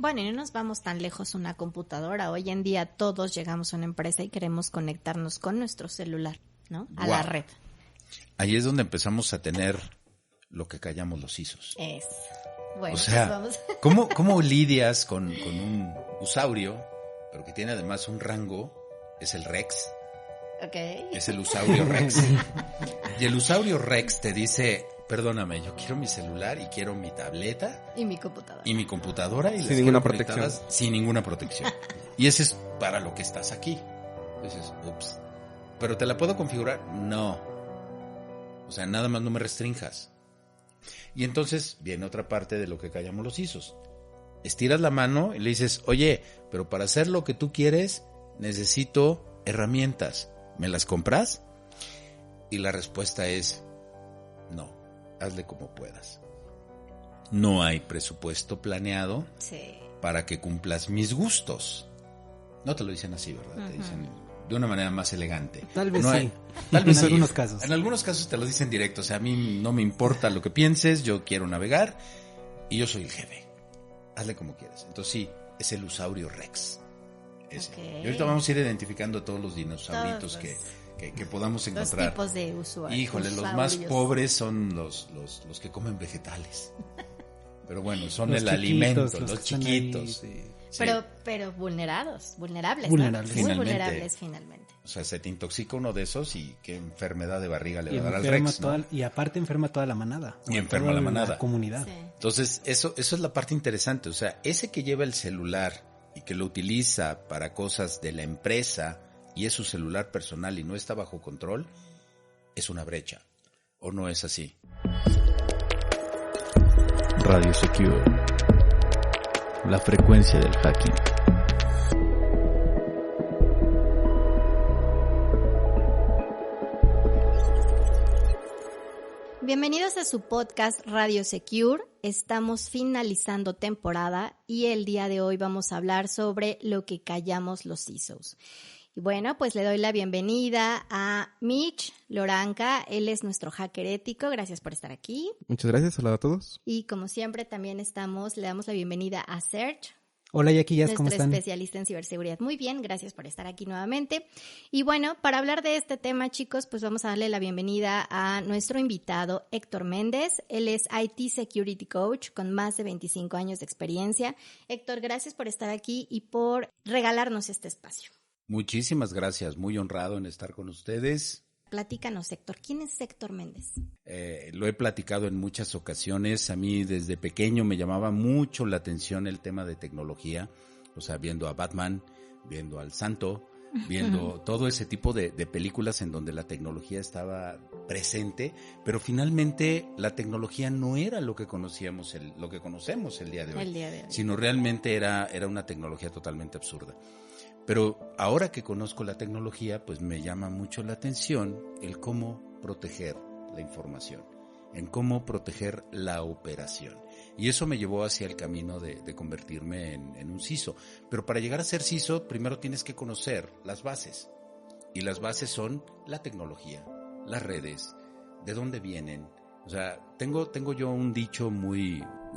Bueno, y no nos vamos tan lejos una computadora. Hoy en día todos llegamos a una empresa y queremos conectarnos con nuestro celular, ¿no? A la red. Ahí es donde empezamos a tener lo que callamos los ISOs. Es. Bueno, o sea, pues vamos. ¿cómo lidias con un usaurio, pero que tiene además un rango? Es el Rex. Ok. Es el usaurio Rex. Y el usaurio Rex te dice, perdóname, yo quiero mi celular y quiero mi tableta. Y mi computadora. Y mi computadora. Y sin ninguna protección. Sin ninguna protección. Y ese es para lo que estás aquí. Dices, ups. ¿Pero te la puedo configurar? No. O sea, nada más no me restrinjas. Y entonces viene otra parte de lo que callamos los ISOs. Estiras la mano y le dices, oye, pero para hacer lo que tú quieres, necesito herramientas. ¿Me las compras? Y la respuesta es, no, hazle como puedas. No hay presupuesto planeado para que cumplas mis gustos. No te lo dicen así, ¿verdad? Te dicen de una manera más elegante. Tal vez no sí. Tal vez en algunos casos. En algunos casos te lo dicen directo. O sea, a mí no me importa lo que pienses, yo quiero navegar y yo soy el jefe. Hazle como quieras. Entonces sí, es el usaurio Rex. Y ahorita vamos a ir identificando todos los dinosauritos que podamos encontrar. Los tipos de usuarios. Híjole, los más pobres son los que comen vegetales. Pero bueno, son el alimento, los chiquitos. Ahí, sí. Pero vulnerables, Muy vulnerables finalmente. O sea, se te intoxica uno de esos y qué enfermedad de barriga le va a dar al Rex, ¿no? Y aparte enferma toda la manada. Y enferma la manada. La comunidad. Sí. Entonces, eso es la parte interesante. O sea, ese que lleva el celular y que lo utiliza para cosas de la empresa y es su celular personal y no está bajo control, es una brecha. ¿O no es así? Radio Secure. La frecuencia del hacking. Bienvenidos a su podcast Radio Secure. Estamos finalizando temporada y el día de hoy vamos a hablar sobre lo que callamos los ISOs. Y bueno, pues le doy la bienvenida a Mitch Loranca. Él es nuestro hacker ético. Gracias por estar aquí. Muchas gracias. Hola a todos. Y como siempre también le damos la bienvenida a Serge. Hola Yaquillas, ¿cómo están? Nuestro especialista en ciberseguridad. Muy bien, gracias por estar aquí nuevamente. Y bueno, para hablar de este tema, chicos, pues vamos a darle la bienvenida a nuestro invitado, Héctor Méndez. Él es IT Security Coach con más de 25 años de experiencia. Héctor, gracias por estar aquí y por regalarnos este espacio. Muchísimas gracias, muy honrado en estar con ustedes. Platícanos, Héctor, ¿quién es Héctor Méndez? Lo he platicado en muchas ocasiones. A mí desde pequeño me llamaba mucho la atención el tema de tecnología. O sea, viendo a Batman, viendo al Santo, viendo todo ese tipo de películas en donde la tecnología estaba presente, pero finalmente la tecnología no era lo que conocemos el día de hoy, sino realmente era una tecnología totalmente absurda. Pero ahora que conozco la tecnología, pues me llama mucho la atención el cómo proteger la información, en cómo proteger la operación. Y eso me llevó hacia el camino de convertirme en un CISO. Pero para llegar a ser CISO, primero tienes que conocer las bases. Y las bases son la tecnología, las redes, de dónde vienen. O sea, tengo yo un dicho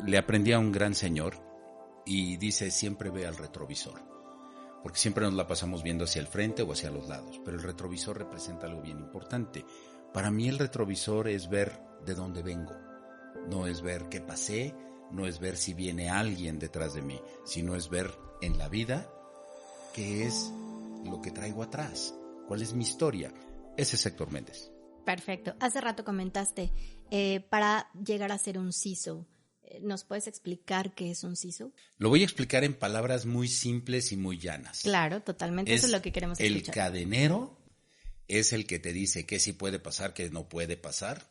le aprendí a un gran señor y dice, siempre ve al retrovisor. Porque siempre nos la pasamos viendo hacia el frente o hacia los lados, pero el retrovisor representa algo bien importante. Para mí el retrovisor es ver de dónde vengo, no es ver qué pasé, no es ver si viene alguien detrás de mí, sino es ver en la vida qué es lo que traigo atrás, cuál es mi historia. Ese es Héctor Méndez. Perfecto. Hace rato comentaste, para llegar a ser un CISO, ¿nos puedes explicar qué es un CISO? Lo voy a explicar en palabras muy simples y muy llanas. Claro, totalmente. Eso es lo que queremos escuchar. El cadenero es el que te dice qué sí puede pasar, qué no puede pasar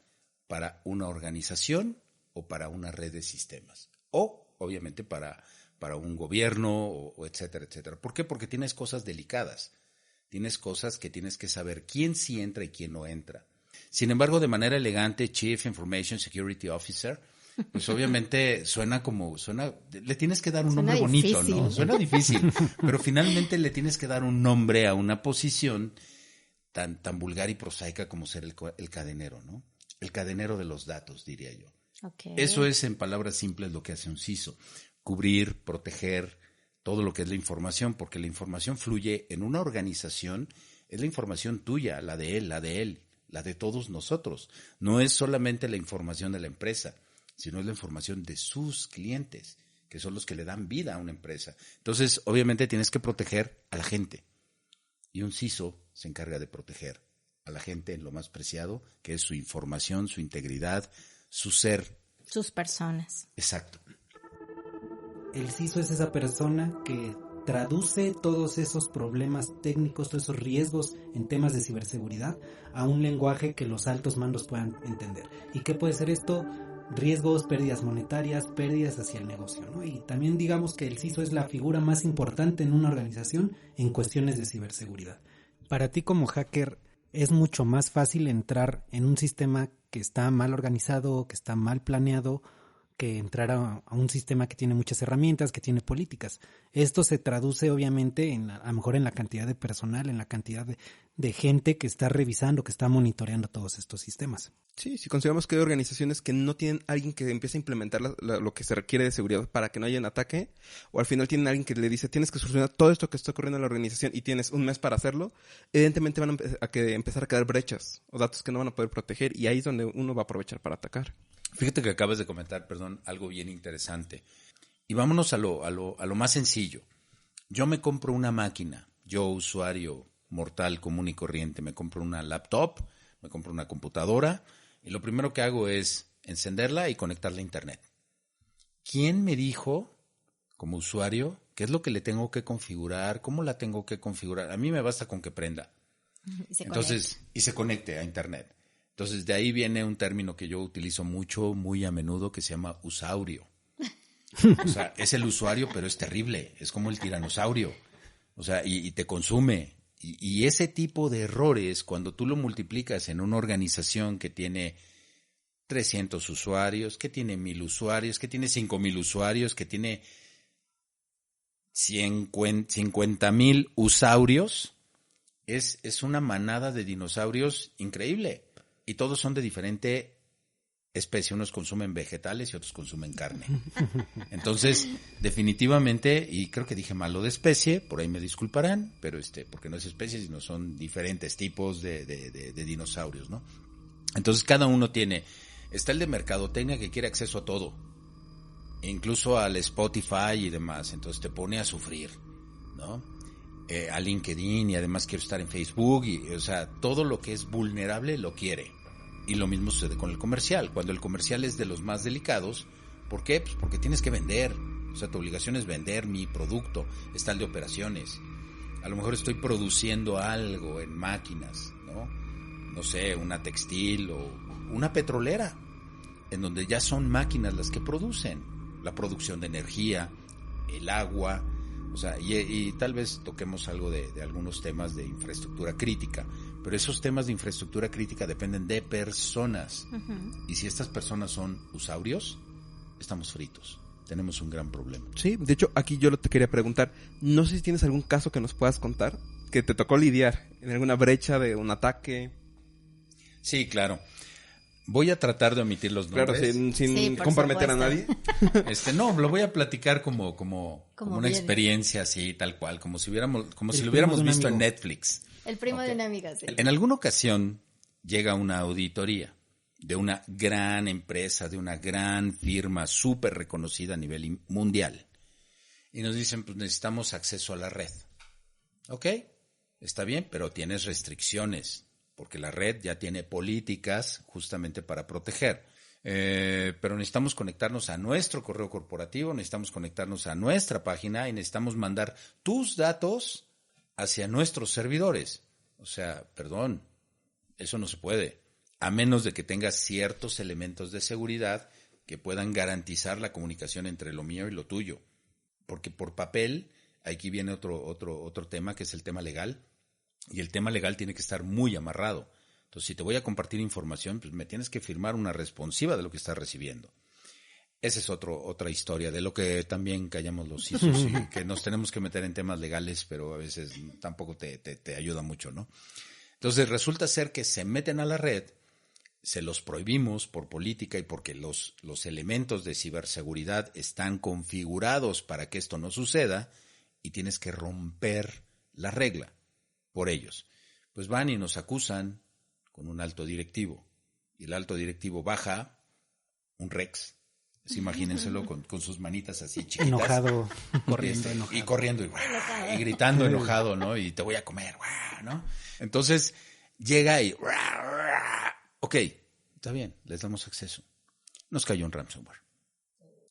para una organización o para una red de sistemas. O, obviamente, para un gobierno o etcétera, etcétera. ¿Por qué? Porque tienes cosas delicadas. Tienes cosas que tienes que saber quién sí entra y quién no entra. Sin embargo, de manera elegante, Chief Information Security Officer, pues obviamente le tienes que dar un nombre bonito, ¿no? Suena difícil, pero finalmente le tienes que dar un nombre a una posición tan vulgar y prosaica como ser el cadenero, ¿no? El cadenero de los datos, diría yo. Okay. Eso es, en palabras simples, lo que hace un CISO. cubrir, proteger todo lo que es la información, porque la información fluye en una organización, es la información tuya, la de él, la de todos nosotros. No es solamente la información de la empresa, sino es la información de sus clientes, que son los que le dan vida a una empresa. Entonces, obviamente tienes que proteger a la gente. Y un CISO se encarga de proteger a la gente en lo más preciado, que es su información, su integridad, su ser. Sus personas. Exacto. El CISO es esa persona que traduce todos esos problemas técnicos, todos esos riesgos en temas de ciberseguridad a un lenguaje que los altos mandos puedan entender. ¿Y qué puede ser esto? Riesgos, pérdidas monetarias, pérdidas hacia el negocio, ¿no? Y también digamos que el CISO es la figura más importante en una organización en cuestiones de ciberseguridad. Para ti como hacker, ¿es mucho más fácil entrar en un sistema que está mal organizado, que está mal planeado, que entrar a un sistema que tiene muchas herramientas, que tiene políticas? Esto se traduce obviamente a lo mejor en la cantidad de personal, en la cantidad de gente que está revisando, que está monitoreando todos estos sistemas. Sí, si consideramos que hay organizaciones que no tienen alguien que empiece a implementar lo que se requiere de seguridad para que no haya un ataque, o al final tienen alguien que le dice tienes que solucionar todo esto que está ocurriendo en la organización y tienes un mes para hacerlo, evidentemente van a empezar a quedar brechas o datos que no van a poder proteger, y ahí es donde uno va a aprovechar para atacar. Fíjate que acabas de comentar, algo bien interesante. Y vámonos a lo más sencillo. Yo me compro una máquina, yo usuario mortal, común y corriente, me compro una laptop, me compro una computadora, y lo primero que hago es encenderla y conectarla a internet. ¿Quién me dijo, como usuario, qué es lo que le tengo que configurar, cómo la tengo que configurar? A mí me basta con que prenda. Y se conecte a internet. Entonces, de ahí viene un término que yo utilizo mucho, muy a menudo, que se llama usaurio. O sea, es el usuario, pero es terrible. Es como el tiranosaurio. O sea, y te consume. Y ese tipo de errores, cuando tú lo multiplicas en una organización que tiene 300 usuarios, que tiene 1,000 usuarios, que tiene 5,000 usuarios, que tiene 50,000 usaurios, es una manada de dinosaurios increíble. Y todos son de diferente especie. Unos consumen vegetales y otros consumen carne. Entonces, definitivamente, y creo que dije mal lo de especie, por ahí me disculparán, pero porque no es especie, sino son diferentes tipos de dinosaurios, ¿no? Entonces, cada uno está el de mercadotecnia que quiere acceso a todo, incluso al Spotify y demás. Entonces te pone a sufrir, ¿no? A LinkedIn, y además quiero estar en Facebook, o sea, todo lo que es vulnerable lo quiere. Y lo mismo sucede con el comercial. Cuando el comercial es de los más delicados, ¿por qué? Pues porque tienes que vender. O sea, tu obligación es vender mi producto. Está el de operaciones. A lo mejor estoy produciendo algo en máquinas, ¿no? No sé, una textil o una petrolera, en donde ya son máquinas las que producen. La producción de energía, el agua. O sea, y tal vez toquemos algo de algunos temas de infraestructura crítica, pero esos temas de infraestructura crítica dependen de personas. Uh-huh. Y si estas personas son usaurios, estamos fritos. Tenemos un gran problema. Sí, de hecho, aquí yo te quería preguntar, no sé si tienes algún caso que nos puedas contar, que te tocó lidiar en alguna brecha de un ataque. Sí, claro. Voy a tratar de omitir los nombres. Claro, sin comprometer a nadie. No, lo voy a platicar como una experiencia así, tal cual, como si lo hubiéramos visto en Netflix. El primo de una amiga, sí. En alguna ocasión llega una auditoría de una gran empresa, de una gran firma súper reconocida a nivel mundial. Y nos dicen, pues necesitamos acceso a la red. Ok, está bien, pero tienes restricciones, porque la red ya tiene políticas justamente para proteger. Pero necesitamos conectarnos a nuestro correo corporativo, necesitamos conectarnos a nuestra página y necesitamos mandar tus datos hacia nuestros servidores. O sea, perdón, eso no se puede, a menos de que tengas ciertos elementos de seguridad que puedan garantizar la comunicación entre lo mío y lo tuyo. Porque por papel, aquí viene otro tema, que es el tema legal. Y el tema legal tiene que estar muy amarrado. Entonces, si te voy a compartir información, pues me tienes que firmar una responsiva de lo que estás recibiendo. Esa es otra historia, de lo que también callamos los CISOs, y que nos tenemos que meter en temas legales, pero a veces tampoco te ayuda mucho, ¿no? Entonces, resulta ser que se meten a la red se los prohibimos por política y porque los elementos de ciberseguridad están configurados para que esto no suceda y tienes que romper la regla por ellos. Pues van y nos acusan con un alto directivo y el alto directivo baja un Rex. Pues imagínenselo con sus manitas así chiquitas. Enojado, y corriendo y gritando enojado, ¿no? Y te voy a comer, ¿no? Entonces llega y ok, está bien, les damos acceso. Nos cayó un ransomware.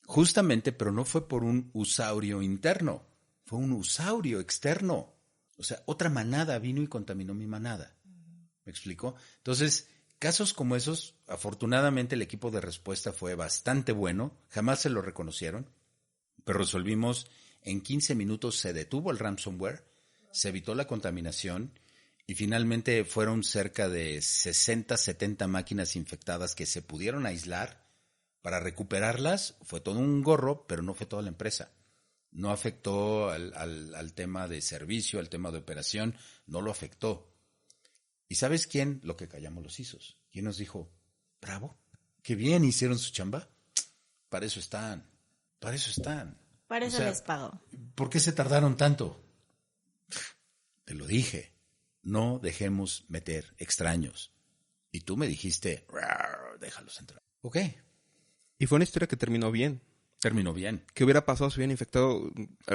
Justamente, pero no fue por un usaurio interno, fue un usaurio externo. O sea, otra manada vino y contaminó mi manada. ¿Me explico? Entonces, casos como esos, afortunadamente el equipo de respuesta fue bastante bueno, jamás se lo reconocieron, pero resolvimos, en 15 minutos se detuvo el ransomware, se evitó la contaminación y finalmente fueron cerca de 60, 70 máquinas infectadas que se pudieron aislar. Para recuperarlas fue todo un gorro, pero no fue toda la empresa. No afectó al tema de servicio, al tema de operación, no lo afectó. ¿Y sabes quién? Lo que callamos los ISOs. ¿Quién nos dijo? Bravo, qué bien hicieron su chamba. Para eso están, para eso están. Para eso les pago. ¿Por qué se tardaron tanto? Te lo dije, no dejemos meter extraños. Y tú me dijiste, déjalos entrar. Ok. Y fue una historia que terminó bien. Terminó bien. ¿Qué hubiera pasado si hubieran infectado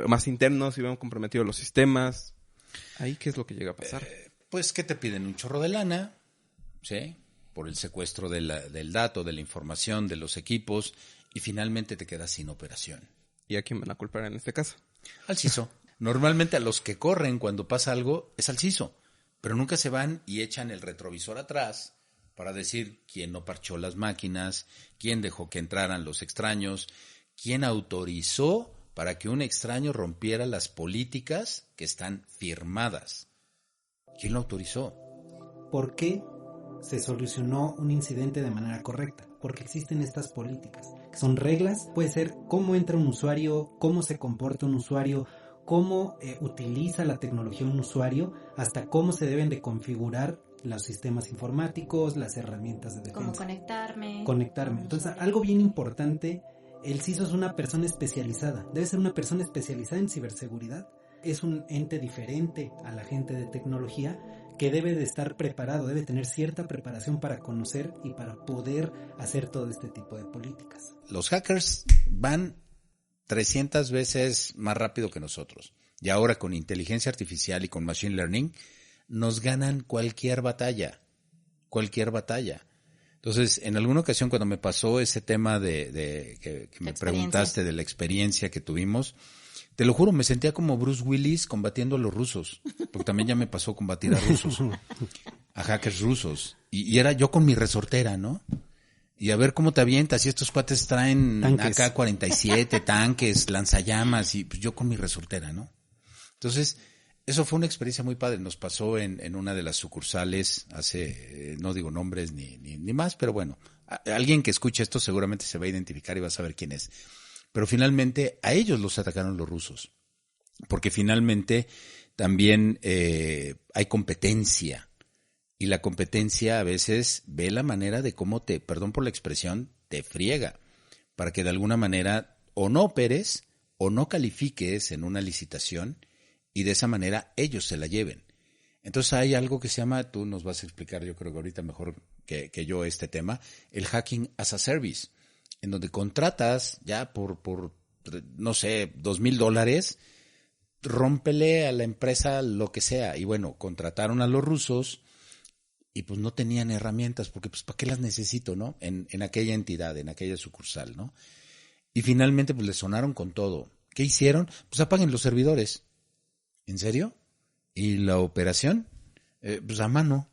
más internos, si hubieran comprometido los sistemas? Ahí, ¿qué es lo que llega a pasar? Pues que te piden un chorro de lana, ¿sí? Por el secuestro del dato, de la información, de los equipos, y finalmente te quedas sin operación. ¿Y a quién van a culpar en este caso? Al CISO. Normalmente a los que corren cuando pasa algo es al CISO, pero nunca se van y echan el retrovisor atrás para decir quién no parchó las máquinas, quién dejó que entraran los extraños, quién autorizó para que un extraño rompiera las políticas que están firmadas. ¿Quién lo autorizó? ¿Por qué se solucionó un incidente de manera correcta? Porque existen estas políticas, que son reglas. Puede ser cómo entra un usuario, cómo se comporta un usuario, cómo utiliza la tecnología un usuario, hasta cómo se deben de configurar los sistemas informáticos, las herramientas de defensa. Cómo conectarme. Entonces, algo bien importante, el CISO es una persona especializada. Debe ser una persona especializada en ciberseguridad. Es un ente diferente a la gente de tecnología que debe de estar preparado, debe tener cierta preparación para conocer y para poder hacer todo este tipo de políticas. Los hackers van 300 veces más rápido que nosotros. Y ahora con inteligencia artificial y con machine learning nos ganan cualquier batalla. Cualquier batalla. Entonces, en alguna ocasión cuando me pasó ese tema que me preguntaste de la experiencia que tuvimos, te lo juro, me sentía como Bruce Willis combatiendo a los rusos, porque también ya me pasó combatir a rusos, a hackers rusos, y era yo con mi resortera, ¿no? Y a ver cómo te avientas, y estos cuates traen tanques. AK-47, tanques, lanzallamas, y pues yo con mi resortera, ¿no? Entonces, eso fue una experiencia muy padre, nos pasó en una de las sucursales hace, no digo nombres ni más, pero bueno, alguien que escuche esto seguramente se va a identificar y va a saber quién es. Pero finalmente a ellos los atacaron los rusos, porque finalmente también hay competencia y la competencia a veces ve la manera de cómo perdón por la expresión, te friega, para que de alguna manera o no operes o no califiques en una licitación y de esa manera ellos se la lleven. Entonces hay algo que se llama, tú nos vas a explicar yo creo que ahorita mejor que yo este tema, el hacking as a service, en donde contratas ya por no sé, $2,000, rómpele a la empresa lo que sea. Y bueno, contrataron a los rusos y pues no tenían herramientas, porque pues ¿para qué las necesito, no? En aquella entidad, en aquella sucursal, ¿no? Y finalmente pues les sonaron con todo. ¿Qué hicieron? Pues apaguen los servidores. ¿En serio? ¿Y la operación? Pues a mano.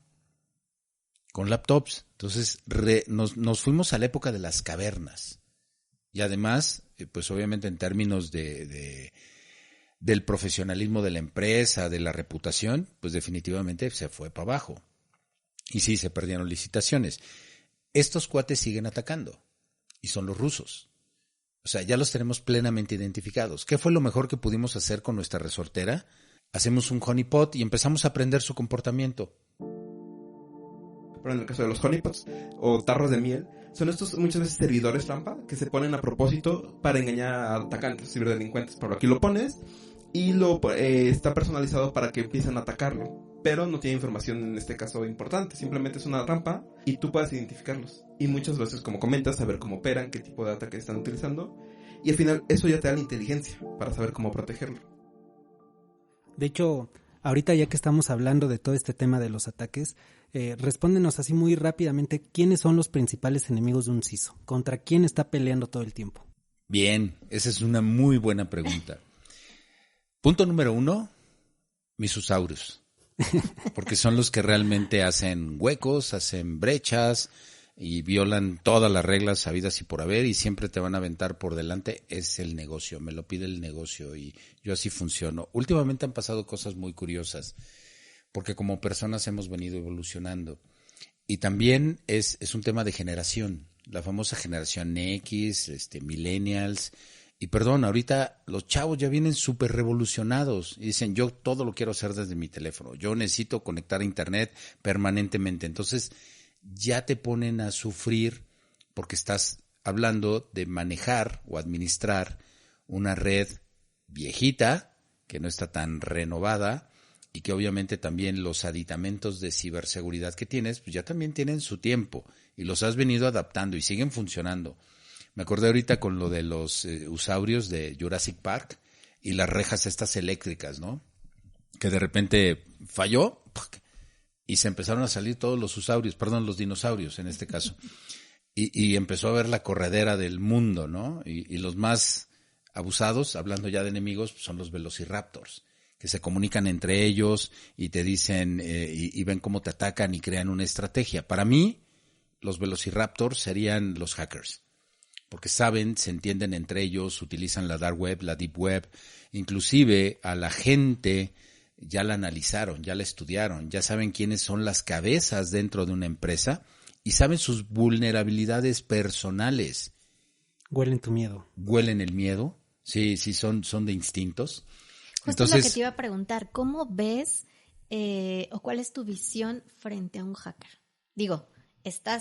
Con laptops. Entonces nos fuimos a la época de las cavernas. Y además, pues obviamente en términos del profesionalismo de la empresa, de la reputación, pues definitivamente se fue para abajo. Y sí, se perdieron licitaciones. Estos cuates siguen atacando. Y son los rusos. O sea, ya los tenemos plenamente identificados. ¿Qué fue lo mejor que pudimos hacer con nuestra resortera? Hacemos un honeypot y empezamos a aprender su comportamiento. pero en el caso de los honeypots o tarros de miel, son estos muchas veces servidores trampa que se ponen a propósito para engañar a atacantes, ciberdelincuentes. Por aquí lo pones y está personalizado para que empiecen a atacarlo, pero no tiene información en este caso importante, simplemente es una trampa y tú puedes identificarlos. Y muchas veces, como comentas, saber cómo operan, qué tipo de ataque están utilizando, y al final eso ya te da la inteligencia para saber cómo protegerlo. De hecho, ahorita ya que estamos hablando de todo este tema de los ataques, respóndenos así muy rápidamente, ¿quiénes son los principales enemigos de un CISO? ¿Contra quién está peleando todo el tiempo? Bien, esa es una muy buena pregunta. Punto número 1, mis usuarios. Porque son los que realmente hacen huecos, hacen brechas y violan todas las reglas habidas y por haber, y siempre te van a aventar por delante. Es el negocio, me lo pide el negocio y yo así funciono. Últimamente han pasado cosas muy curiosas porque como personas hemos venido evolucionando y también es un tema de generación, la famosa generación X, millennials. Y perdón, ahorita los chavos ya vienen súper revolucionados y dicen, yo todo lo quiero hacer desde mi teléfono, yo necesito conectar a internet permanentemente. Entonces ya te ponen a sufrir porque estás hablando de manejar o administrar una red viejita que no está tan renovada y que obviamente también los aditamentos de ciberseguridad que tienes, pues ya también tienen su tiempo y los has venido adaptando y siguen funcionando. Me acordé ahorita con lo de los usaurios de Jurassic Park y las rejas estas eléctricas, ¿no? Que de repente falló y se empezaron a salir todos los los dinosaurios en este caso. Y empezó a ver la corredera del mundo, ¿no? Y los más abusados, hablando ya de enemigos, son los velociraptors, que se comunican entre ellos y te dicen y ven cómo te atacan y crean una estrategia. Para mí, los velociraptors serían los hackers. Porque saben, se entienden entre ellos, utilizan la dark web, la deep web, inclusive a la gente ya la analizaron, ya la estudiaron, ya saben quiénes son las cabezas dentro de una empresa y saben sus vulnerabilidades personales. Huelen tu miedo. Huelen el miedo, sí, son de instintos. Justo lo que te iba a preguntar, ¿cómo ves o cuál es tu visión frente a un hacker? Digo,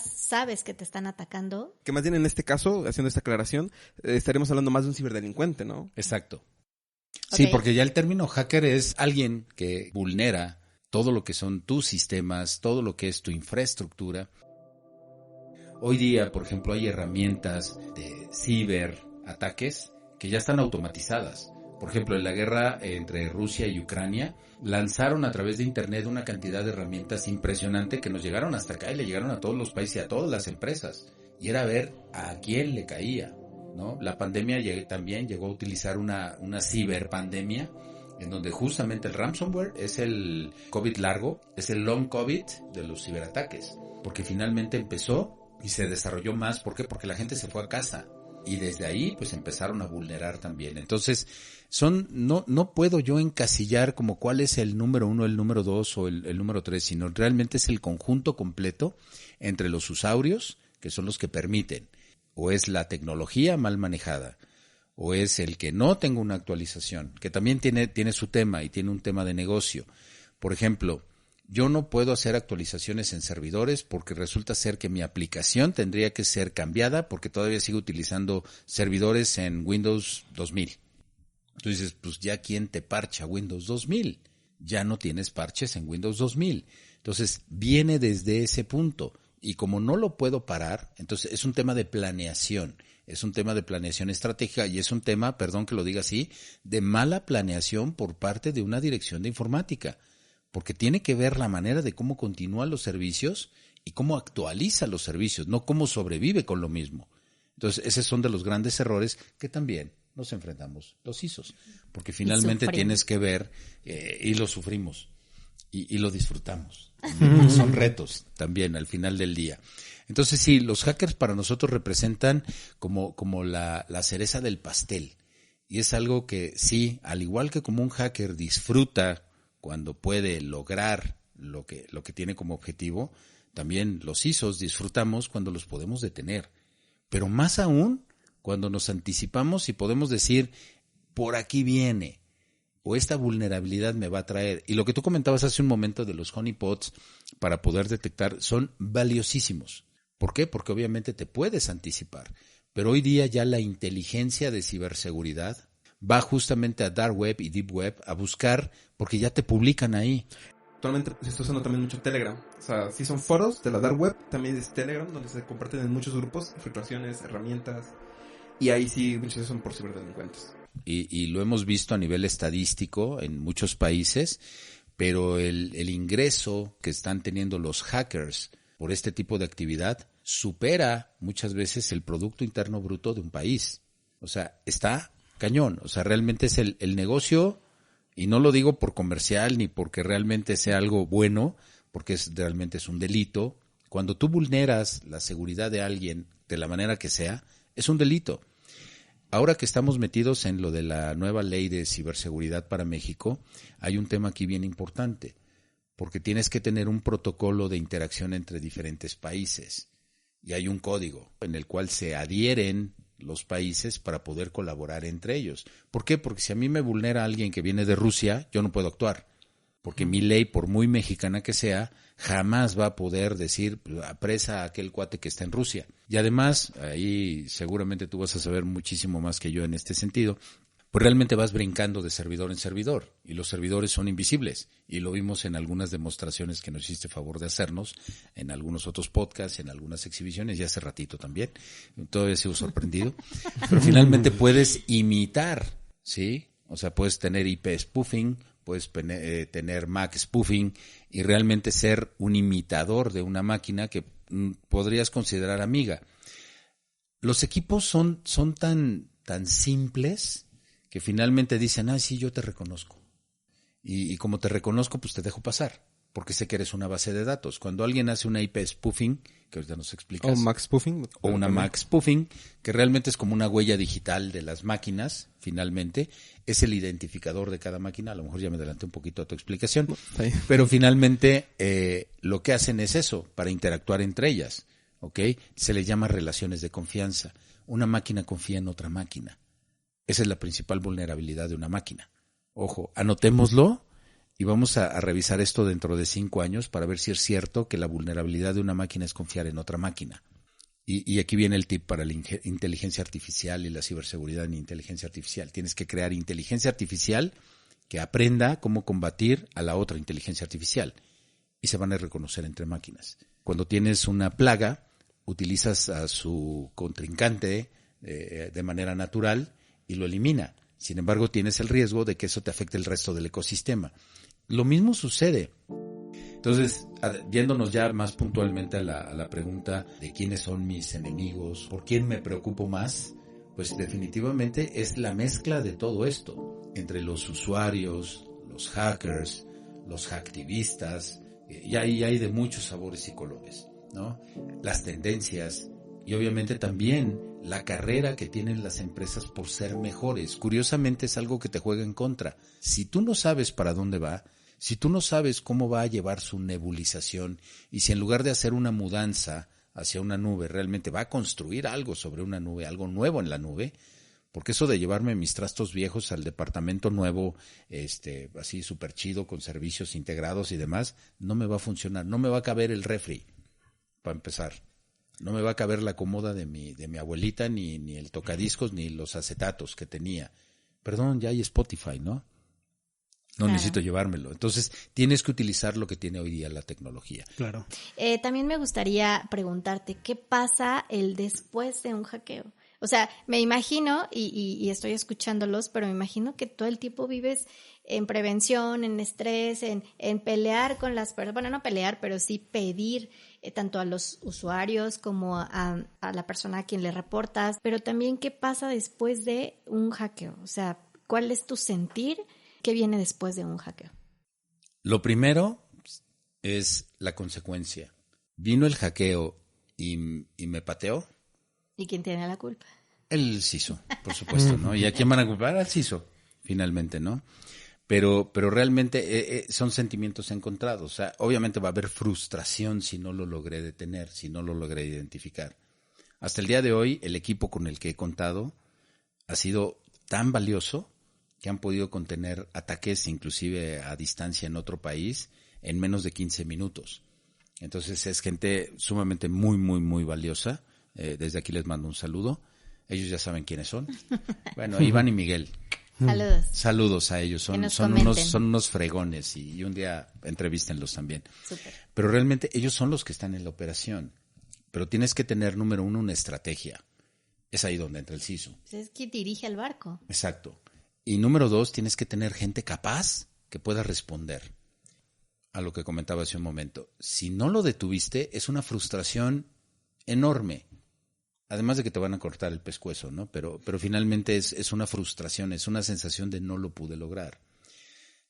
sabes que te están atacando. Que más bien en este caso, haciendo esta aclaración, estaremos hablando más de un ciberdelincuente, ¿no? Exacto. Okay. Sí, porque ya el término hacker es alguien que vulnera todo lo que son tus sistemas, todo lo que es tu infraestructura. Hoy día, por ejemplo, hay herramientas de ciberataques que ya están automatizadas. Por ejemplo, en la guerra entre Rusia y Ucrania, lanzaron a través de internet una cantidad de herramientas impresionante que nos llegaron hasta acá y le llegaron a todos los países y a todas las empresas. Y era ver a quién le caía, ¿no? La pandemia también llegó a utilizar una ciberpandemia en donde justamente el ransomware es el COVID largo, es el long COVID de los ciberataques. Porque finalmente empezó y se desarrolló más. ¿Por qué? Porque la gente se fue a casa. Y desde ahí pues empezaron a vulnerar también. Entonces no puedo yo encasillar como cuál es el número 1, el número 2 o el número 3, sino realmente es el conjunto completo entre los usuarios, que son los que permiten, o es la tecnología mal manejada, o es el que no tenga una actualización, que también tiene su tema y tiene un tema de negocio. Por ejemplo, yo no puedo hacer actualizaciones en servidores porque resulta ser que mi aplicación tendría que ser cambiada porque todavía sigo utilizando servidores en Windows 2000. Tú dices, pues ya quién te parcha Windows 2000. Ya no tienes parches en Windows 2000. Entonces viene desde ese punto y como no lo puedo parar, entonces es un tema de planeación. Es un tema de planeación estratégica y es un tema, perdón que lo diga así, de mala planeación por parte de una dirección de informática. Porque tiene que ver la manera de cómo continúan los servicios y cómo actualiza los servicios, no cómo sobrevive con lo mismo. Entonces, esos son de los grandes errores que también nos enfrentamos los ISOs. Porque finalmente tienes que ver y lo sufrimos y lo disfrutamos. Son retos también al final del día. Entonces, sí, los hackers para nosotros representan como la cereza del pastel. Y es algo que sí, al igual que como un hacker disfruta cuando puede lograr lo que tiene como objetivo, también los ISOs disfrutamos cuando los podemos detener. Pero más aún cuando nos anticipamos y podemos decir, por aquí viene. o esta vulnerabilidad me va a traer. Y lo que tú comentabas hace un momento de los honeypots para poder detectar son valiosísimos. ¿Por qué? Porque obviamente te puedes anticipar. Pero hoy día ya la inteligencia de ciberseguridad va justamente a Dark Web y Deep Web a buscar, porque ya te publican ahí. Actualmente se está usando también mucho Telegram. O sea, sí son foros de la Dark Web, también es Telegram, donde se comparten en muchos grupos, filtraciones, herramientas. Y ahí sí muchas veces son por ciberdelincuentes. Y lo hemos visto a nivel estadístico en muchos países, pero el ingreso que están teniendo los hackers por este tipo de actividad supera muchas veces el Producto Interno Bruto de un país. O sea, está cañón. O sea, realmente es el negocio, y no lo digo por comercial ni porque realmente sea algo bueno, porque realmente es un delito. Cuando tú vulneras la seguridad de alguien de la manera que sea, es un delito. Ahora que estamos metidos en lo de la nueva ley de ciberseguridad para México, hay un tema aquí bien importante, porque tienes que tener un protocolo de interacción entre diferentes países y hay un código en el cual se adhieren los países para poder colaborar entre ellos. ¿Por qué? Porque si a mí me vulnera alguien que viene de Rusia, yo no puedo actuar, porque mi ley, por muy mexicana que sea, jamás va a poder decir apresa a aquel cuate que está en Rusia. Y además, ahí seguramente tú vas a saber muchísimo más que yo en este sentido, pues realmente vas brincando de servidor en servidor y los servidores son invisibles y lo vimos en algunas demostraciones que nos hiciste favor de hacernos, en algunos otros podcasts, en algunas exhibiciones y hace ratito también. Todavía sigo sorprendido, pero finalmente puedes imitar, ¿sí? O sea, puedes tener IP spoofing, puedes tener Mac spoofing y realmente ser un imitador de una máquina que podrías considerar amiga. Los equipos son tan simples que finalmente dicen, sí, yo te reconozco. Y como te reconozco, pues te dejo pasar, porque sé que eres una base de datos. Cuando alguien hace una IP spoofing, que ahorita nos explicas. O Mac spoofing. O una Mac spoofing, que realmente es como una huella digital de las máquinas, finalmente, es el identificador de cada máquina. A lo mejor ya me adelanté un poquito a tu explicación. Sí. Pero finalmente lo que hacen es eso, para interactuar entre ellas. ¿Ok? Se les llama relaciones de confianza. Una máquina confía en otra máquina. Esa es la principal vulnerabilidad de una máquina. Ojo, anotémoslo y vamos a revisar esto dentro de 5 años para ver si es cierto que la vulnerabilidad de una máquina es confiar en otra máquina. Y aquí viene el tip para la inteligencia artificial y la ciberseguridad en inteligencia artificial. Tienes que crear inteligencia artificial que aprenda cómo combatir a la otra inteligencia artificial y se van a reconocer entre máquinas. Cuando tienes una plaga, utilizas a su contrincante de manera natural y lo elimina. Sin embargo, tienes el riesgo de que eso te afecte el resto del ecosistema. Lo mismo sucede. Entonces, yéndonos ya más puntualmente a la pregunta de quiénes son mis enemigos, por quién me preocupo más, pues definitivamente es la mezcla de todo esto, entre los usuarios, los hackers, los hacktivistas, y hay de muchos sabores y colores, ¿no? Las tendencias y obviamente también la carrera que tienen las empresas por ser mejores. Curiosamente es algo que te juega en contra. Si tú no sabes para dónde va, si tú no sabes cómo va a llevar su nebulización y si en lugar de hacer una mudanza hacia una nube realmente va a construir algo sobre una nube, algo nuevo en la nube, porque eso de llevarme mis trastos viejos al departamento nuevo, así súper chido con servicios integrados y demás, no me va a funcionar, no me va a caber el refri, para empezar. No me va a caber la cómoda de mi abuelita, ni el tocadiscos, ni los acetatos que tenía. Perdón, ya hay Spotify, ¿no? No Claro. necesito llevármelo. Entonces, tienes que utilizar lo que tiene hoy día la tecnología. Claro. También me gustaría preguntarte, ¿qué pasa el después de un hackeo? O sea, me imagino, y estoy escuchándolos, pero me imagino que todo el tiempo vives en prevención, en estrés, en pelear con las personas, bueno, no pelear, pero sí pedir tanto a los usuarios como a la persona a quien le reportas, pero también qué pasa después de un hackeo, o sea, ¿cuál es tu sentir? ¿Qué viene después de un hackeo? Lo primero es la consecuencia. Vino el hackeo y me pateó. ¿Y quién tiene la culpa? El CISO, por supuesto, ¿no? ¿Y a quién van a culpar? Al CISO, finalmente, ¿no? Pero realmente son sentimientos encontrados. O sea, obviamente va a haber frustración si no lo logré detener, si no lo logré identificar. Hasta el día de hoy, el equipo con el que he contado ha sido tan valioso que han podido contener ataques inclusive a distancia en otro país en menos de 15 minutos. Entonces es gente sumamente muy, muy, muy valiosa. Desde aquí les mando un saludo. Ellos ya saben quiénes son. Bueno, Iván y Miguel. Saludos. Saludos a ellos. Son unos fregones y un día entrevístenlos también. Súper. Pero realmente ellos son los que están en la operación. Pero tienes que tener, número uno, una estrategia. Es ahí donde entra el CISO. Es que dirige al barco. Exacto. Y número dos, tienes que tener gente capaz que pueda responder a lo que comentaba hace un momento. Si no lo detuviste, es una frustración enorme. Además de que te van a cortar el pescuezo, ¿no? Pero finalmente es una frustración, es una sensación de no lo pude lograr.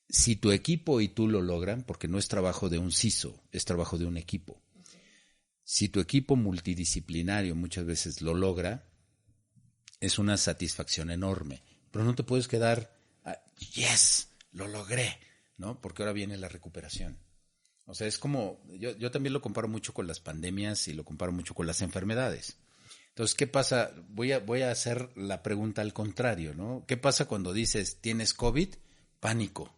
Si tu equipo y tú lo logran, porque no es trabajo de un CISO, es trabajo de un equipo. Si tu equipo multidisciplinario muchas veces lo logra, es una satisfacción enorme. Pero no te puedes quedar, yes, lo logré, ¿no? Porque ahora viene la recuperación. O sea, es como, yo también lo comparo mucho con las pandemias y lo comparo mucho con las enfermedades. Entonces, ¿qué pasa? Voy a hacer la pregunta al contrario, ¿no? ¿Qué pasa cuando dices, tienes COVID? Pánico.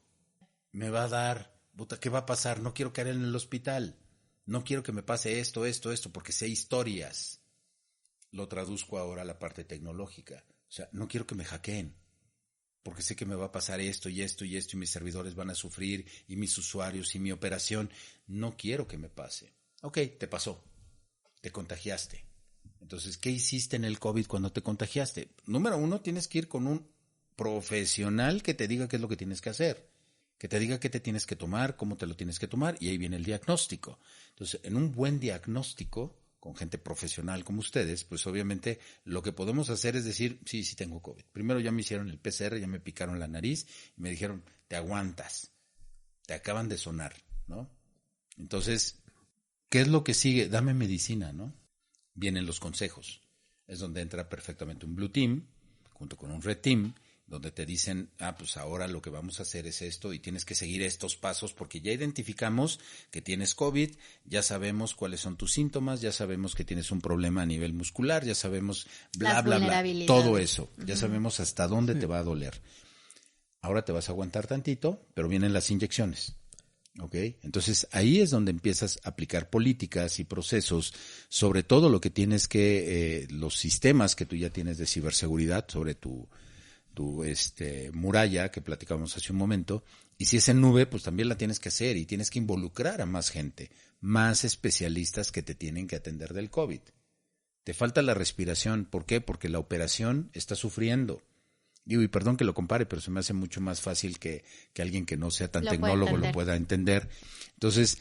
Me va a dar, puta, ¿qué va a pasar? No quiero caer en el hospital. No quiero que me pase esto, porque sé historias. Lo traduzco ahora a la parte tecnológica. O sea, no quiero que me hackeen, porque sé que me va a pasar esto y esto y esto y mis servidores van a sufrir y mis usuarios y mi operación. No quiero que me pase. Ok, te pasó. Te contagiaste. Entonces, ¿qué hiciste en el COVID cuando te contagiaste? Número uno, tienes que ir con un profesional que te diga qué es lo que tienes que hacer, que te diga qué te tienes que tomar, cómo te lo tienes que tomar, y ahí viene el diagnóstico. Entonces, en un buen diagnóstico, con gente profesional como ustedes, pues obviamente lo que podemos hacer es decir, sí tengo COVID. Primero ya me hicieron el PCR, ya me picaron la nariz y me dijeron, te aguantas, te acaban de sonar, ¿no? Entonces, ¿qué es lo que sigue? Dame medicina, ¿no? Vienen los consejos. Es donde entra perfectamente un Blue Team, junto con un Red Team, donde te dicen, pues ahora lo que vamos a hacer es esto y tienes que seguir estos pasos porque ya identificamos que tienes COVID, ya sabemos cuáles son tus síntomas, ya sabemos que tienes un problema a nivel muscular, ya sabemos bla, bla, bla, todo eso. Ya sabemos hasta dónde te va a doler. Ahora te vas a aguantar tantito, pero vienen las inyecciones. ¿Ok? Entonces ahí es donde empiezas a aplicar políticas y procesos sobre todo lo que tienes que, los sistemas que tú ya tienes de ciberseguridad sobre tu muralla que platicamos hace un momento, y si es en nube, pues también la tienes que hacer y tienes que involucrar a más gente, más especialistas que te tienen que atender del COVID. Te falta la respiración, ¿por qué? Porque la operación está sufriendo. Digo, y perdón que lo compare, pero se me hace mucho más fácil que alguien que no sea tan tecnólogo lo pueda entender. Entonces,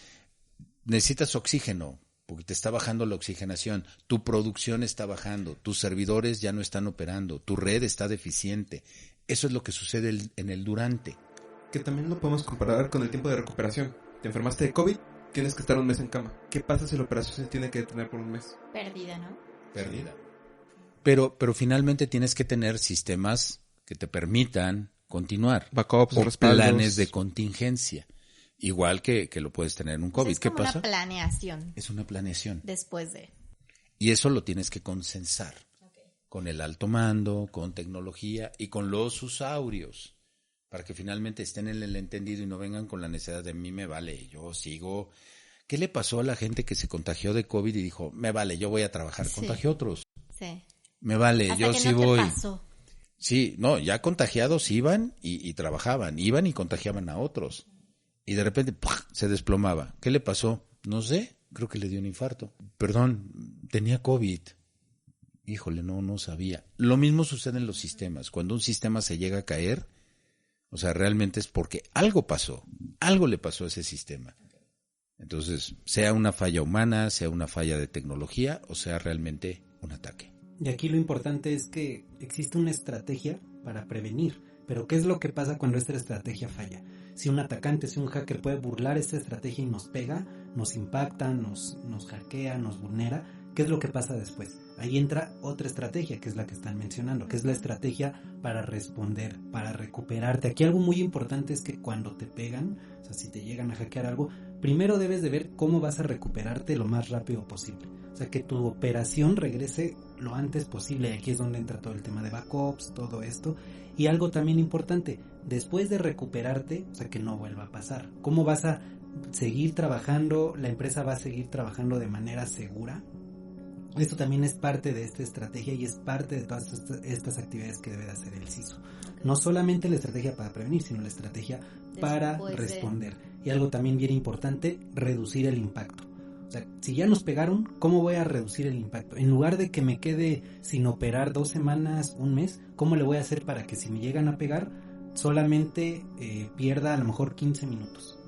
necesitas oxígeno, porque te está bajando la oxigenación, tu producción está bajando, tus servidores ya no están operando, tu red está deficiente. Eso es lo que sucede en el durante. Que también lo podemos comparar con el tiempo de recuperación. Te enfermaste de COVID, tienes que estar un mes en cama. ¿Qué pasa si la operación se tiene que detener por un mes? Pérdida, ¿no? Pérdida. Pero finalmente tienes que tener sistemas que te permitan continuar. Backups, o respaldos. Planes de contingencia. Igual que lo puedes tener en un COVID. Es como una planeación. Es una planeación. Después de. Y eso lo tienes que consensar. Okay. Con el alto mando, con tecnología y con los usuarios. Para que finalmente estén en el entendido y no vengan con la necesidad de mí me vale, yo sigo. ¿Qué le pasó a la gente que se contagió de COVID y dijo, me vale, yo voy a trabajar? Sí. Contagió a otros. Sí. Me vale, hasta yo que sí no voy. Te pasó. Sí, no, ya contagiados iban y trabajaban, iban y contagiaban a otros. Y de repente ¡pua!, se desplomaba. ¿Qué le pasó? No sé, creo que le dio un infarto. Perdón, tenía COVID. Híjole, no sabía. Lo mismo sucede en los sistemas. Cuando un sistema se llega a caer, o sea, realmente es porque algo pasó, algo le pasó a ese sistema. Entonces, sea una falla humana, sea una falla de tecnología o sea realmente un ataque. Y aquí lo importante es que existe una estrategia para prevenir. Pero ¿qué es lo que pasa cuando esta estrategia falla? Si un atacante, si un hacker puede burlar esta estrategia y nos pega, nos impacta, nos hackea, nos vulnera, ¿qué es lo que pasa después? Ahí entra otra estrategia, que es la que están mencionando, que es la estrategia para responder, para recuperarte. Aquí algo muy importante es que cuando te pegan, o sea, si te llegan a hackear algo, primero debes de ver cómo vas a recuperarte lo más rápido posible. O sea, que tu operación regrese lo antes posible. Aquí es donde entra todo el tema de backups, todo esto. Y algo también importante, después de recuperarte, o sea, que no vuelva a pasar. ¿Cómo vas a seguir trabajando? ¿La empresa va a seguir trabajando de manera segura? Esto también es parte de esta estrategia y es parte de todas estas actividades que debe de hacer el CISO. No solamente la estrategia para prevenir, sino la estrategia para responder. Y algo también bien importante, reducir el impacto. O sea, si ya nos pegaron, ¿cómo voy a reducir el impacto? En lugar de que me quede sin operar 2 semanas, un mes, ¿cómo le voy a hacer para que si me llegan a pegar, solamente pierda a lo mejor 15 minutos?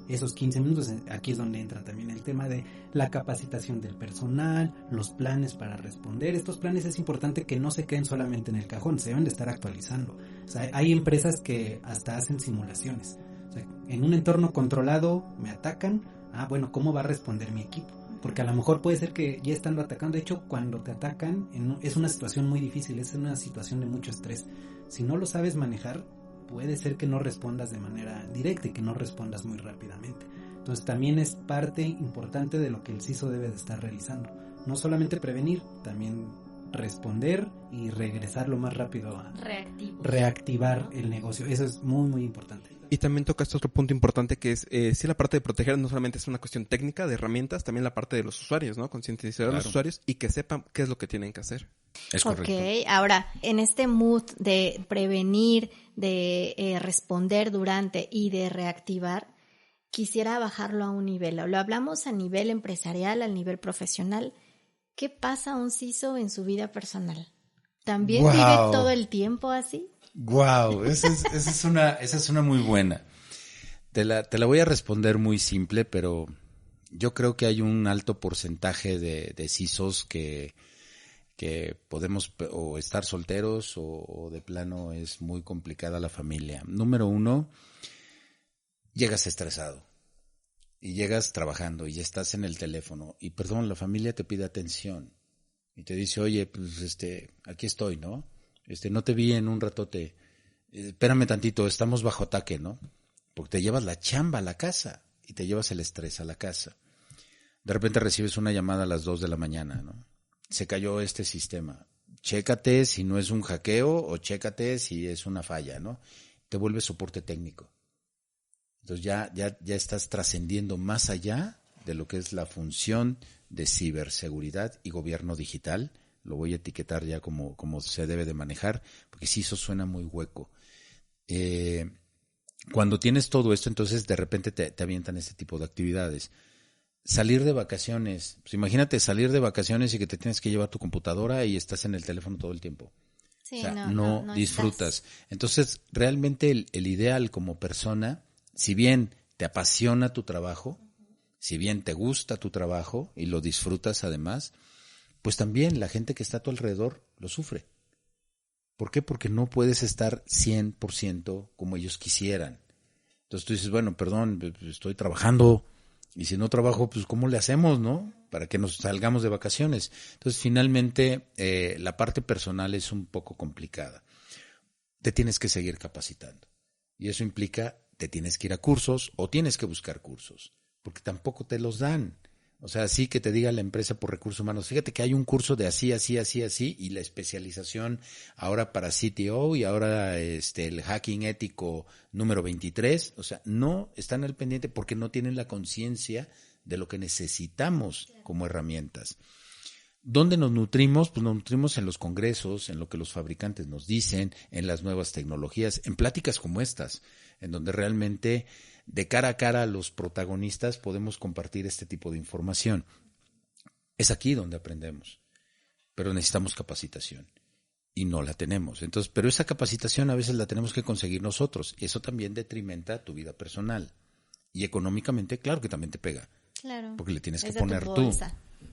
Esos 15 minutos, aquí es donde entra también el tema de la capacitación del personal, los planes para responder. Estos planes es importante que no se queden solamente en el cajón, se deben de estar actualizando. O sea, hay empresas que hasta hacen simulaciones. O sea, en un entorno controlado me atacan, bueno, ¿cómo va a responder mi equipo? Porque a lo mejor puede ser que ya estando atacando, de hecho, cuando te atacan es una situación muy difícil, es una situación de mucho estrés. Si no lo sabes manejar, puede ser que no respondas de manera directa y que no respondas muy rápidamente. Entonces también es parte importante de lo que el CISO debe de estar realizando. No solamente prevenir, también responder y regresar lo más rápido a reactivar el negocio. Eso es muy, muy importante. Y también tocas otro punto importante que es, sí, la parte de proteger no solamente es una cuestión técnica de herramientas, también la parte de los usuarios, ¿no? Concientizar a los usuarios y que sepan qué es lo que tienen que hacer. Es correcto. Ok, ahora, en este mood de prevenir, de responder durante y de reactivar, quisiera bajarlo a un nivel. Lo hablamos a nivel empresarial, a nivel profesional. ¿Qué pasa a un CISO en su vida personal? ¿También vive todo el tiempo así? Wow, esa es una muy buena. Te la voy a responder muy simple, pero yo creo que hay un alto porcentaje de CISOs que podemos o estar solteros o de plano es muy complicada la familia. Número 1, llegas estresado y llegas trabajando y ya estás en el teléfono y la familia te pide atención y te dice, oye, pues aquí estoy, ¿no? No te vi en un ratote, espérame tantito, estamos bajo ataque, ¿no? Porque te llevas la chamba a la casa y te llevas el estrés a la casa. De repente recibes una llamada a las 2 de la mañana, ¿no? Se cayó este sistema. Chécate si no es un hackeo o chécate si es una falla, ¿no? Te vuelves soporte técnico. Entonces ya estás trascendiendo más allá de lo que es la función de ciberseguridad y gobierno digital. Lo voy a etiquetar ya como se debe de manejar, porque sí, eso suena muy hueco. Cuando tienes todo esto, entonces de repente te avientan este tipo de actividades. Salir de vacaciones, pues imagínate salir de vacaciones y que te tienes que llevar tu computadora y estás en el teléfono todo el tiempo. Sí, o sea, no disfrutas. Entonces, realmente el ideal como persona, si bien te apasiona tu trabajo, si bien te gusta tu trabajo y lo disfrutas además, pues también la gente que está a tu alrededor lo sufre. ¿Por qué? Porque no puedes estar 100% como ellos quisieran. Entonces tú dices, bueno, perdón, estoy trabajando y si no trabajo, pues ¿cómo le hacemos, no? Para que nos salgamos de vacaciones. Entonces finalmente la parte personal es un poco complicada. Te tienes que seguir capacitando y eso implica te tienes que ir a cursos o tienes que buscar cursos porque tampoco te los dan. O sea, sí que te diga la empresa por recursos humanos, fíjate que hay un curso de así, y la especialización ahora para CTO y ahora el hacking ético número 23, o sea, no están al pendiente porque no tienen la conciencia de lo que necesitamos como herramientas. ¿Dónde nos nutrimos? Pues nos nutrimos en los congresos, en lo que los fabricantes nos dicen, en las nuevas tecnologías, en pláticas como estas, en donde realmente de cara a cara a los protagonistas podemos compartir este tipo de información. Es aquí donde aprendemos, pero necesitamos capacitación y no la tenemos. Entonces, pero esa capacitación a veces la tenemos que conseguir nosotros y eso también detrimenta tu vida personal y económicamente, claro que también te pega. Claro. Porque le tienes que poner tú.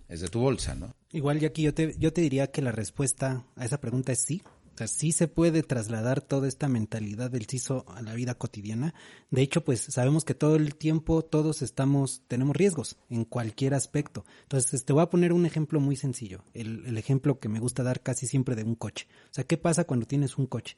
Es de tu bolsa, ¿no? Igual, Jackie, yo te diría que la respuesta a esa pregunta es sí. O sea, sí se puede trasladar toda esta mentalidad del CISO a la vida cotidiana. De hecho, pues sabemos que todo el tiempo todos tenemos riesgos en cualquier aspecto. Entonces, te voy a poner un ejemplo muy sencillo. El ejemplo que me gusta dar casi siempre de un coche. O sea, ¿qué pasa cuando tienes un coche?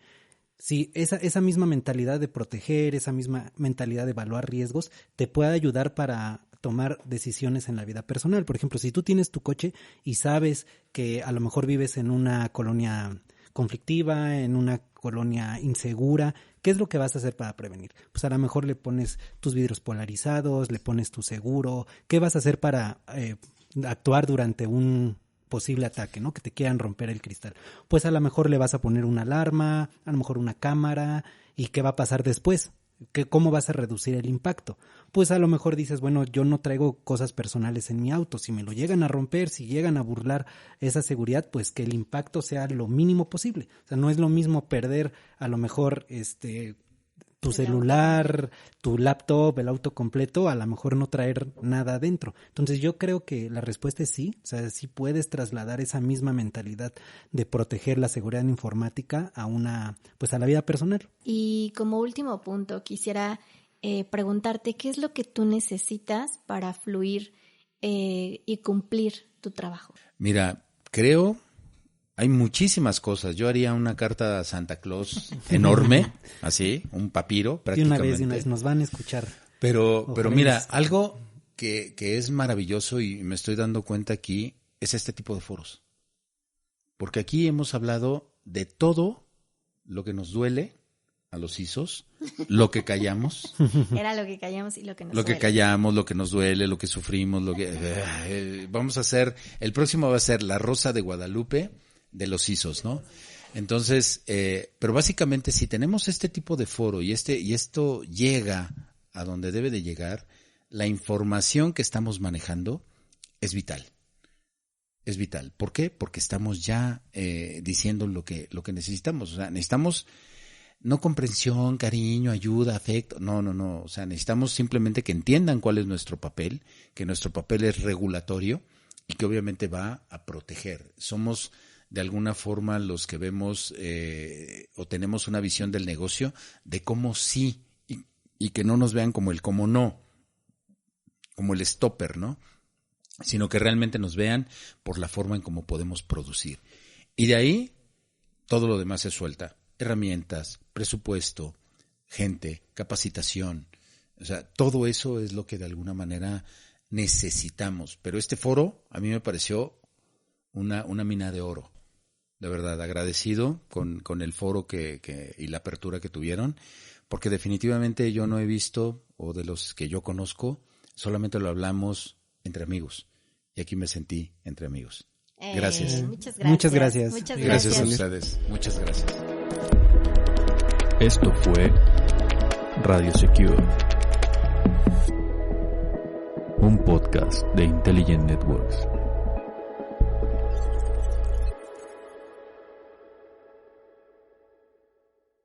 Si esa misma mentalidad de proteger, esa misma mentalidad de evaluar riesgos, te puede ayudar para tomar decisiones en la vida personal. Por ejemplo, si tú tienes tu coche y sabes que a lo mejor vives en una colonia conflictiva, en una colonia insegura, ¿qué es lo que vas a hacer para prevenir? Pues a lo mejor le pones tus vidrios polarizados, le pones tu seguro. ¿Qué vas a hacer para actuar durante un posible ataque, ¿no? Que te quieran romper el cristal. Pues a lo mejor le vas a poner una alarma, a lo mejor una cámara. ¿Y qué va a pasar después? ¿Cómo vas a reducir el impacto? Pues a lo mejor dices, bueno, yo no traigo cosas personales en mi auto. Si me lo llegan a romper, si llegan a burlar esa seguridad, pues que el impacto sea lo mínimo posible. O sea, no es lo mismo perder a lo mejor tu celular, tu laptop, el auto completo, a lo mejor no traer nada adentro. Entonces yo creo que la respuesta es sí. O sea, sí puedes trasladar esa misma mentalidad de proteger la seguridad informática a a la vida personal. Y como último punto, quisiera preguntarte, ¿qué es lo que tú necesitas para fluir y cumplir tu trabajo? Mira, creo... Hay muchísimas cosas. Yo haría una carta a Santa Claus enorme, así, un papiro prácticamente. De una vez nos van a escuchar. Pero mira, algo que es maravilloso y me estoy dando cuenta aquí es este tipo de foros. Porque aquí hemos hablado de todo lo que nos duele a los CISOs, lo que callamos. Era lo que callamos y lo que nos duele. Lo que callamos, lo que nos duele, lo que sufrimos, vamos a hacer, el próximo va a ser la Rosa de Guadalupe de los CISOs, ¿no? Entonces, pero básicamente si tenemos este tipo de foro y esto llega a donde debe de llegar, la información que estamos manejando es vital. Es vital. ¿Por qué? Porque estamos ya diciendo lo que necesitamos. O sea, necesitamos no comprensión, cariño, ayuda, afecto. No. O sea, necesitamos simplemente que entiendan cuál es nuestro papel, que nuestro papel es regulatorio y que obviamente va a proteger. Somos de alguna forma los que vemos o tenemos una visión del negocio de cómo sí y que no nos vean como el cómo no, como el stopper, ¿no? Sino que realmente nos vean por la forma en cómo podemos producir. Y de ahí todo lo demás se suelta. Herramientas, presupuesto, gente, capacitación. O sea, todo eso es lo que de alguna manera necesitamos. Pero este foro a mí me pareció una mina de oro. De verdad, agradecido con el foro y la apertura que tuvieron, porque definitivamente yo no he visto, o de los que yo conozco, solamente lo hablamos entre amigos. Y aquí me sentí entre amigos. Gracias. Muchas gracias. Muchas gracias. Muchas gracias a ustedes. Muchas gracias. Esto fue Radio Secure, un podcast de Intelligent Networks.